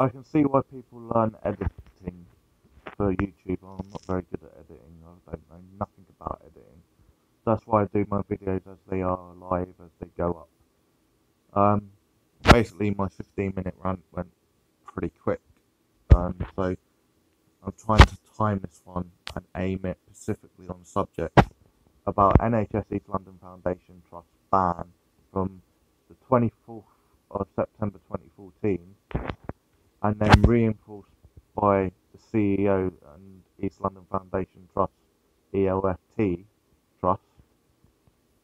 I can see why people learn editing for YouTube. I'm not very good at editing. I don't know nothing about editing. That's why I do my videos as they are live, as they go up. Basically, my 15-minute rant went pretty quick. So I'm trying to time this one and aim it specifically on the subject about NHS East London Foundation Trust ban from the 24th of September 2014, and then reinforced by the CEO and East London Foundation Trust, ELFT Trust,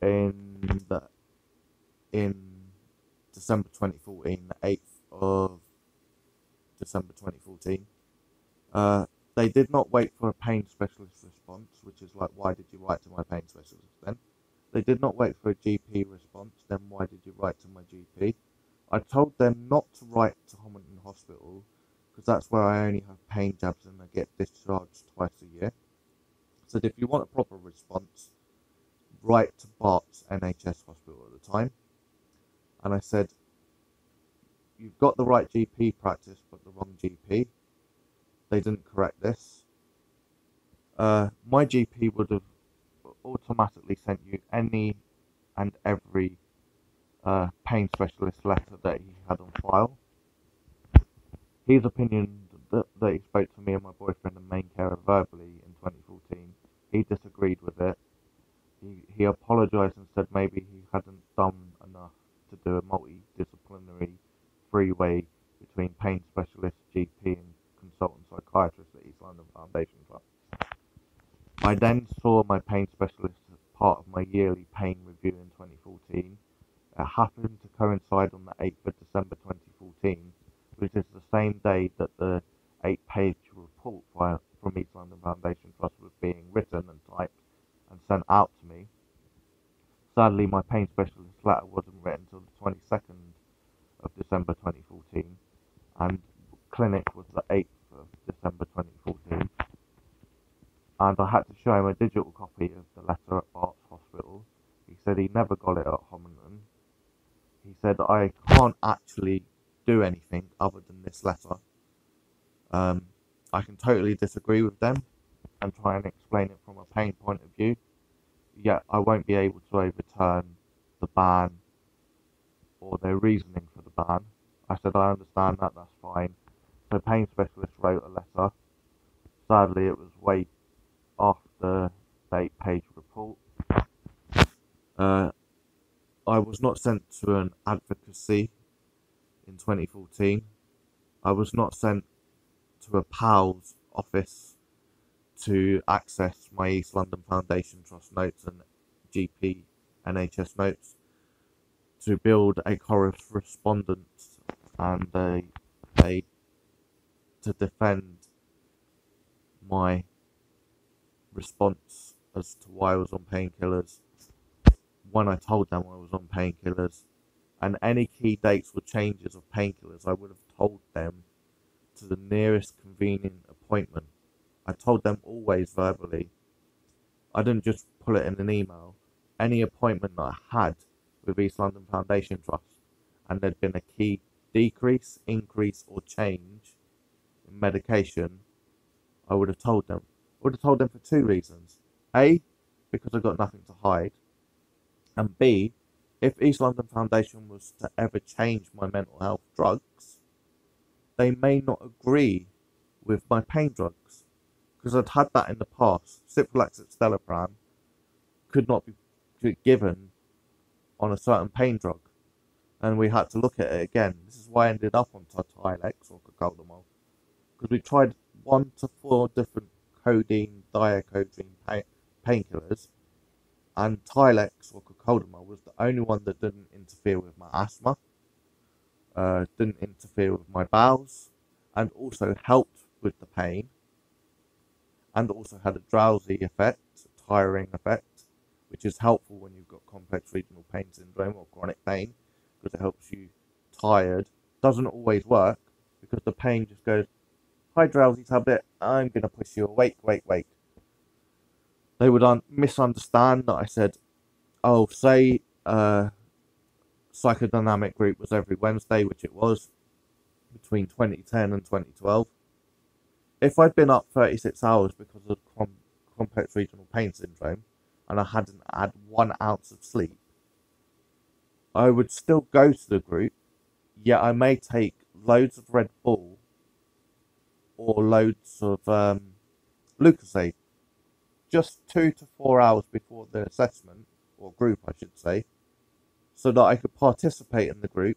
in December 2014, the 8th of December 2014. They did not wait for a pain specialist response, which is like, why did you write to my pain specialist then? They did not wait for a GP response, then why did you write to my GP? I told them not to write to Homerton Hospital, because that's where I only have pain jabs and I get discharged twice a year. I said, if you want a proper response, write to Bart's NHS hospital at the time. And I said, you've got the right GP practice, but the wrong GP. They didn't correct this. My GP would have automatically sent you any and every pain specialist letter that he had on file. His opinion that he spoke to me and my boyfriend and main carer verbally in 2014, he disagreed with it. He apologised and said maybe he hadn't done enough to do a multidisciplinary three-way between pain specialist, GP and consultant psychiatrist at East London Foundation Trust. I then saw my pain specialist as part of my yearly pain review in 2014. It happened to coincide on the 8th of December 2014, which is the same day that the 8-page report from East London Foundation Trust was being written and typed and sent out to me. Sadly, my pain specialist letter wasn't written until the 22nd of December 2014, and clinic was the 8th of December 2014. And I had to show him a digital copy of the letter at Bart's Hospital. He said he never got it at Homerton. He said, I can't actually do anything other than this letter. I can totally disagree with them and try and explain it from a pain point of view, yet I won't be able to overturn the ban or their reasoning for the ban. I said, I understand that, that's fine. So pain specialist wrote a letter. Sadly, it was way after the 8-page report. I was not sent to an advocacy in 2014. I was not sent to a PALS office to access my East London Foundation Trust notes and GP NHS notes to build a correspondence and to defend my response as to why I was on painkillers when I told them I was on painkillers, and any key dates or changes of painkillers I would have told them to the nearest convenient appointment. I told them always verbally. I didn't just pull it in an email. Any appointment that I had with East London Foundation Trust and there'd been a key decrease, increase or change in medication, I would have told them. I would have told them for two reasons. A, because I got nothing to hide, and B, if East London Foundation was to ever change my mental health drugs, they may not agree with my pain drugs, because I'd had that in the past. Cipralex Estelopram could not be given on a certain pain drug, and we had to look at it again. This is why I ended up on Tilex or Cocodamol, because we tried 1 to 4 different codeine, diacodeine painkillers, and Tilex or Cocodamol was the only one that didn't interfere with my asthma, didn't interfere with my bowels, and also helped with the pain, and also had a drowsy effect, a tiring effect, which is helpful when you've got complex regional pain syndrome or chronic pain, because it helps you tired. Doesn't always work, because the pain just goes, hi drowsy tablet, I'm going to push you awake, wake. They would misunderstand that I said, oh, say psychodynamic group was every Wednesday, which it was, between 2010 and 2012. If I'd been up 36 hours because of complex regional pain syndrome and I hadn't had 1 ounce of sleep, I would still go to the group, yet I may take loads of Red Bull or loads of Lucozade just 2 to 4 hours before the assessment, or group I should say, so that I could participate in the group.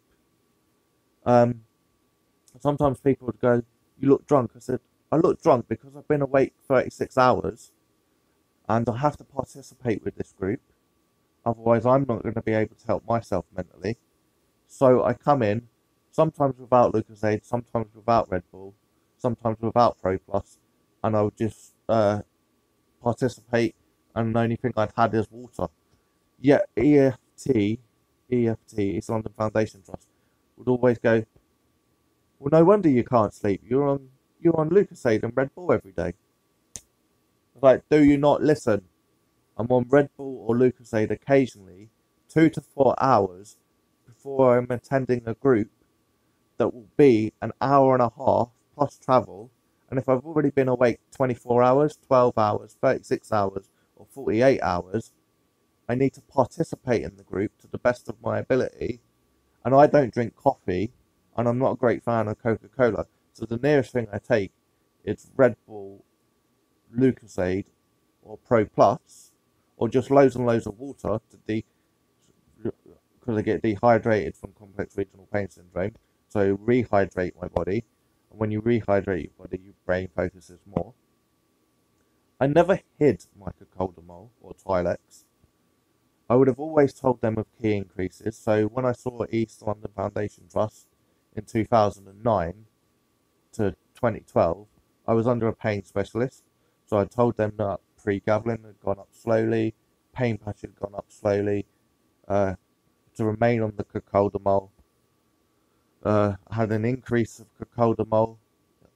Sometimes people would go, "You look drunk." I said, "I look drunk because I've been awake 36 hours and I have to participate with this group. Otherwise, I'm not going to be able to help myself mentally. So I come in, sometimes without Lucozade, sometimes without Red Bull, sometimes without Pro Plus, and I would just participate, and the only thing I'd had is water." Yet ELFT, East London Foundation Trust, would always go, "Well, no wonder you can't sleep. You're on Lucozade and Red Bull every day." It's like, do you not listen? I'm on Red Bull or Lucozade occasionally, 2 to 4 hours before I'm attending a group that will be an hour and a half plus travel. And if I've already been awake 24 hours, 12 hours, 36 hours, or 48 hours, I need to participate in the group to the best of my ability. And I don't drink coffee, and I'm not a great fan of Coca-Cola. So the nearest thing I take is Red Bull, Lucozade, or Pro Plus, or just loads and loads of water because I get dehydrated from complex regional pain syndrome. So rehydrate my body, and when you rehydrate your body, your brain focuses more. I never hid my Cocodamol or Tilex. I would have always told them of key increases. So when I saw East London Foundation Trust in 2009 to 2012, I was under a pain specialist. So I told them that pregabalin had gone up slowly, pain patch had gone up slowly, to remain on the Cocodamol. I had an increase of Cocodamol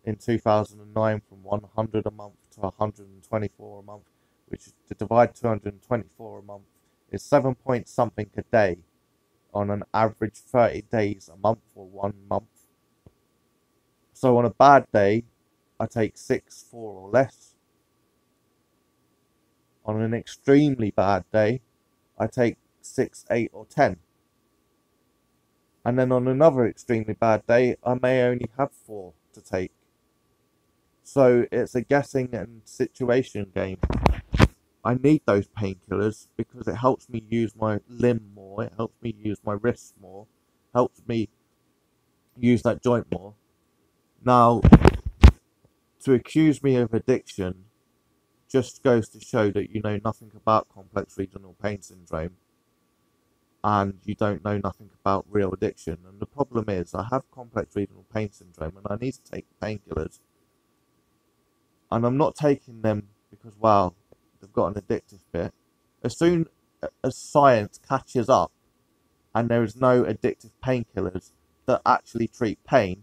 in 2009 from 100 a month to 124 a month, which to divide 224 a month is 7 point something a day on an average 30 days a month or 1 month. So on a bad day, I take 6, 4 or less. On an extremely bad day, I take 6, 8 or 10. And then on another extremely bad day, I may only have 4 to take. So it's a guessing and situation game. I need those painkillers because it helps me use my limb more, it helps me use my wrists more, helps me use that joint more. Now, to accuse me of addiction just goes to show that you know nothing about complex regional pain syndrome and you don't know nothing about real addiction. And the problem is I have complex regional pain syndrome and I need to take painkillers, and I'm not taking them because, wow, they've got an addictive bit. As soon as science catches up and there is no addictive painkillers that actually treat pain,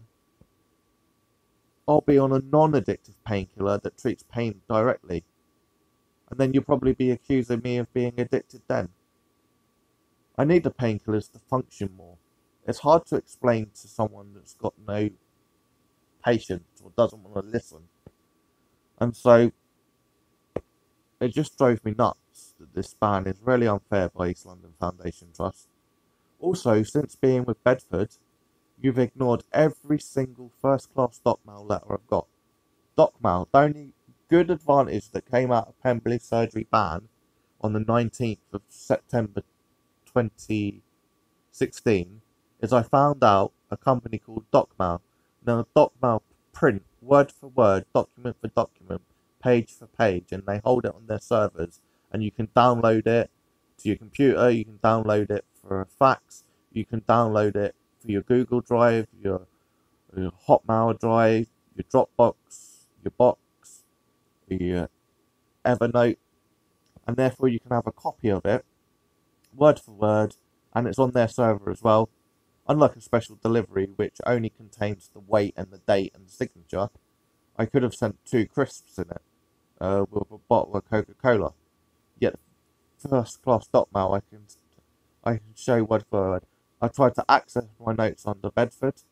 I'll be on a non-addictive painkiller that treats pain directly. And then you'll probably be accusing me of being addicted then. I need the painkillers to function more. It's hard to explain to someone that's got no patience or doesn't want to listen. And so it just drove me nuts that this ban is really unfair by East London Foundation Trust. Also, since being with Bedford, you've ignored every single first-class DocMail letter I've got. DocMail, the only good advantage that came out of Pembrey surgery ban on the 19th of September 2016 is I found out a company called DocMail. Now, DocMail print word for word, document for document, page for page, and they hold it on their servers, and you can download it to your computer, you can download it for a fax, you can download it for your Google Drive, your Hotmail Drive, your Dropbox, your Box, your Evernote, and therefore you can have a copy of it, word for word, and it's on their server as well. Unlike a special delivery, which only contains the weight and the date and the signature, I could have sent 2 crisps in it with a bottle of Coca-Cola. Yet, first-class DocMail, I can show word for word. I tried to access my notes under Bedford,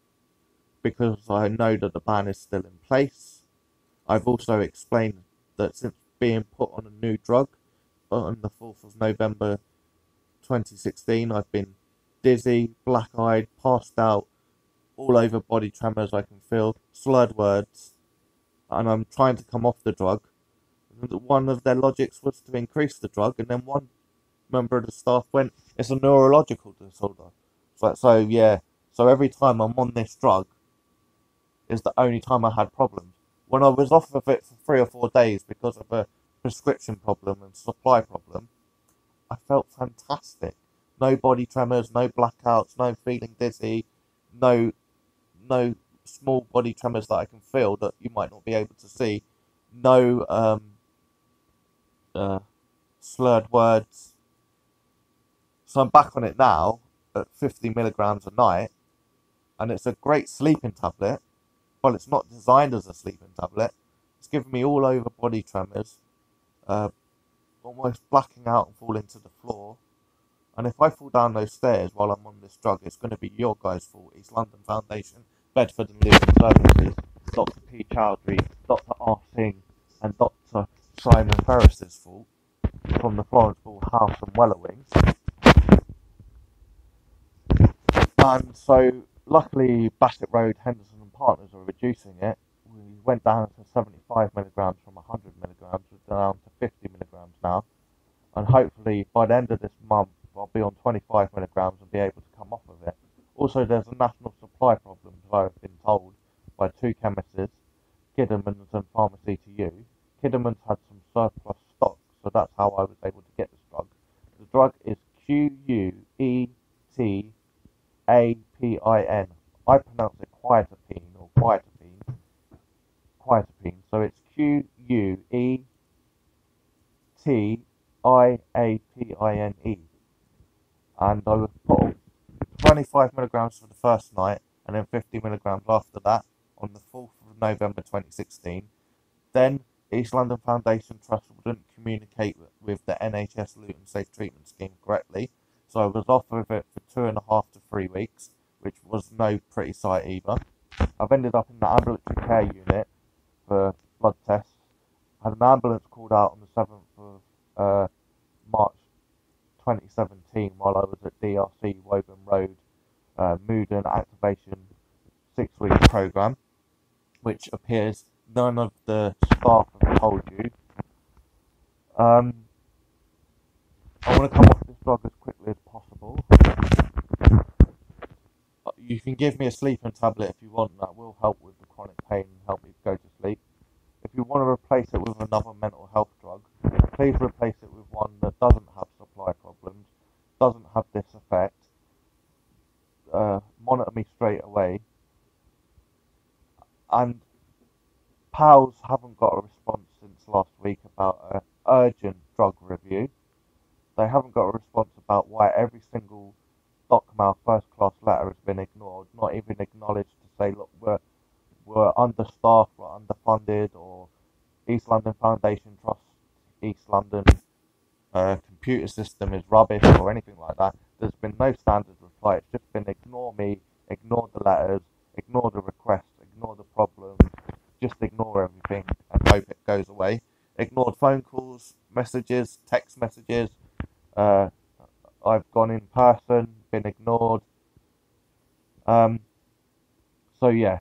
because I know that the ban is still in place. I've also explained that since being put on a new drug on the 4th of November 2016, I've been dizzy, black-eyed, passed out, all over body tremors I can feel, slurred words, and I'm trying to come off the drug. One of their logics was to increase the drug, and then one member of the staff went, it's a neurological disorder. So every time I'm on this drug is the only time I had problems. When I was off of it for 3 or 4 days because of a prescription problem and supply problem, I felt fantastic. No body tremors, no blackouts, no feeling dizzy, no small body tremors that I can feel that you might not be able to see, no slurred words. So I'm back on it now at 50 milligrams a night, and it's a great sleeping tablet. Well, it's not designed as a sleeping tablet. It's giving me all over body tremors, almost blacking out and falling to the floor. And if I fall down those stairs while I'm on this drug, it's going to be your guys' fault. East London Foundation, Bedford and Luton Services, Dr. P. Chowdhury, Dr. R. Singh, and Dr. Simon Ferris's fault from the Florence Ball House and Wellowings. And so, luckily, Bassett Road, Henderson and Partners are reducing it. We went down to 75 milligrams from 100 milligrams. We're down to 50 milligrams now. And hopefully, by the end of this month, I'll be on 25 milligrams and be able to come off of it. Also, there's a national supply problem, as I've been told by 2 chemists, Kidderman's and Pharmacy to You. Kidderman's had some surplus stock, so that's how I was able to get this drug. The drug is QUETAPIN. I pronounce it quieterpine or quieterpine. Quieterpine. So it's QUETIAPINE. And I was put 25 milligrams for the first night and then 50 milligrams after that on the 4th of November 2016. Then East London Foundation Trust wouldn't communicate with the NHS Luton Safe Treatment Scheme correctly, so I was off of it for 2.5 to 3 weeks, which was no pretty sight either. I've ended up in the ambulatory care unit for blood tests. I had an ambulance called out on the 7th of March 2017 while I was at DRC Woburn Road Moodon Activation 6-week programme, which appears none of the staff have told you. I want to come off this drug as quickly as possible. You can give me a sleeping tablet if you want. That will help with the chronic pain and help me go to sleep. If you want to replace it with another mental health drug, please replace it with one that doesn't have supply problems, doesn't have this effect. Monitor me straight away. And PALS haven't got a response since last week about an urgent drug review. They haven't got a response about why every single DocMail first class letter has been ignored, not even acknowledged to say, look, we're understaffed, we're underfunded, or East London Foundation Trust, East London computer system is rubbish, or anything like that. There's been no standard reply. It's just been ignore me, ignore the letters, ignore the requests, ignore the problems, just ignore everything and hope it goes away. Ignored phone calls, messages, text messages. I've gone in person, been ignored. So yeah,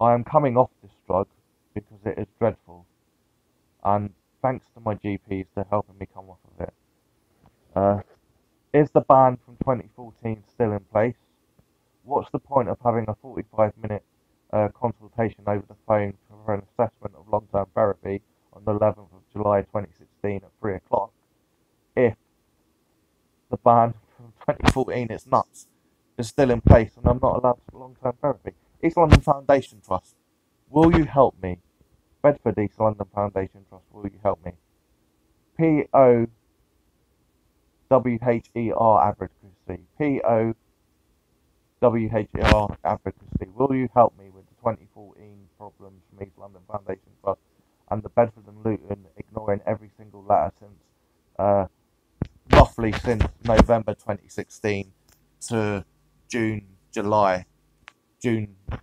I am coming off this drug because it is dreadful, and thanks to my GPs for helping me come off of it. Is the ban from 2014 still in place? What's the point of having a 45-minute consultation over the phone for an assessment of long-term therapy on the 11th of July 2016 at 3 o'clock if the ban from 2014 is nuts, is still in place, and I'm not allowed long-term therapy? East London Foundation Trust, will you help me? Bedford East London Foundation Trust, will you help me? POWHER Advocacy, POWHER Advocacy, will you help me with the 2014 problems from East London Foundation Trust and the Bedford and Luton ignoring every single letter since roughly since November 2016 to June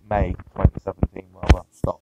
May 2017.